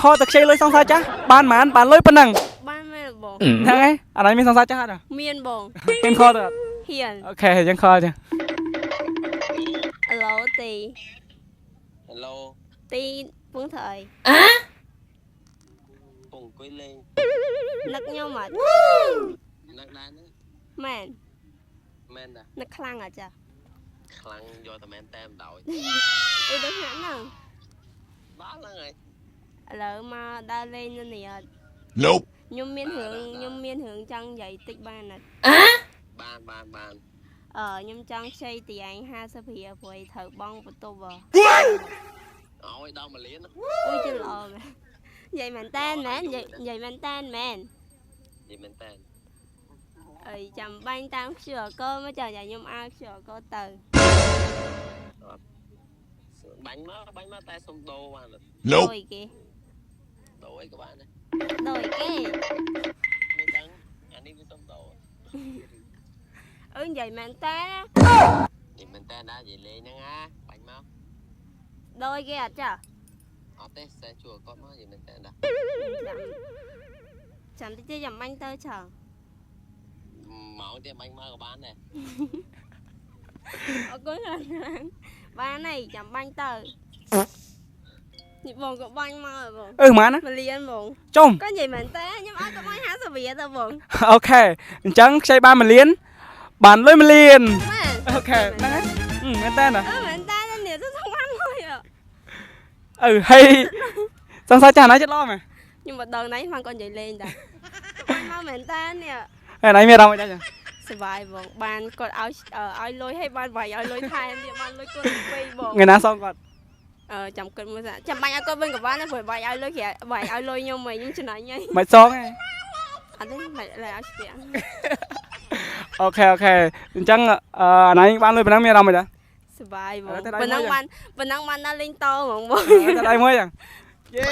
ខតខ្ចីលុយសង្សារចាស់បានហ្មងបានលុយប៉ុណ្ណឹងបានមែនបងហ្នឹងហើយអានេះមានសង្សារចាស់អត់ មានបង មានខតអត់ ហ៊ាន អូខេចឹងខតចឹង ឡូទី Hello ទីពងធ្វើអី ពងអង្គុយលេង នឹកខ្ញុំអត់ នឹកដែរណា មែន មែនតា នឹកខ្លាំងអត់ចា ខ្លាំងយកតែមែនតែម្ដង អ៊ុយដល់ថ្នាក់ហ្នឹង ដល់ហ្នឹងហើយ ឥឡូវមកដើរលេងនៅនេះអត់ Nope. ខ្ញុំមានរឿងចង់និយាយតិចបានអត់ បាន ខ្ញុំចង់ខ្ចីទីឯង50រៀលព្រោះឯងត្រូវបង់បន្ទប់ហ៎ ឲ្យដល់1លាន អូយជិះល្អមែននិយាយមែនតែនមែននិយាយមែនតែនមែន និយាយមែនតែ អីចាំបាញ់តាម QR code មកចាខ្ញុំឲ្យ QR code ទៅ បាញ់មកតែសុំដូរបាន Nope. ដូចគេ ដូរអីក៏បានដែរ ដូចគេ មិនដឹងអានេះវាសុំដូរ អឺនិយាយមែនតែនណា និយាយមែនតែណានិយាយលេងហ្នឹងណាបាញ់មក ដូចគេអត់ចា អត់ទេសែជួគាត់មកនិយាយមែនតែណា ចាំតិចទៀតចាំបាញ់ទៅចោល ម៉ោងទៀតបាញ់មកក៏បានដែរ អរគុណច្រើនបានហើយចាំបាញ់ទៅនេះបងក៏បាញ់មកហើយបង អឺហ្មងណា 1លានបង ចុំ ក៏និយាយមែនតែខ្ញុំឲ្យក៏បាញ់50រៀលទៅបង អូខេអញ្ចឹងខ្ចីបាន1លានបានលុយ1លាន មែន អូខេហ្នឹងហើយមែនតើណា មែនតែនេះទៅសុំបានលុយ ហើយសង្សារចាស់ណាចិត្តល្អមែន ខ្ញុំមកដល់ណៃហ្នឹងក៏និយាយលេងដែរបាញ់មកមែនតែនេះ ហើយណៃមានអារម្មណ៍អីដែរចឹង សុបាយបងបានគាត់ឲ្យលុយឲ្យបានវាយឲ្យលុយថែមទៀតបានលុយគាត់ពីបង ថ្ងៃណាសងគាត់ ចាំគិតមើលថាចាំបាញ់ឲ្យគាត់វិញក៏បានដែរព្រោះវាយឲ្យលុយគេវាយឲ្យលុយខ្ញុំវិញខ្ញុំចំណាញ់ហើយ មិនសងទេ អត់ទេមិនឲ្យស្ទាក់ អូខេអញ្ចឹងអាណៃបានលុយប៉ុណ្ណឹងមានអារម្មណ៍អីដែរ សុបាយបង ទៅដៃ ប៉ុណ្ណឹង មួយ បានដល់លេងតហ្មងបង ទៅដៃមួយចឹងយេ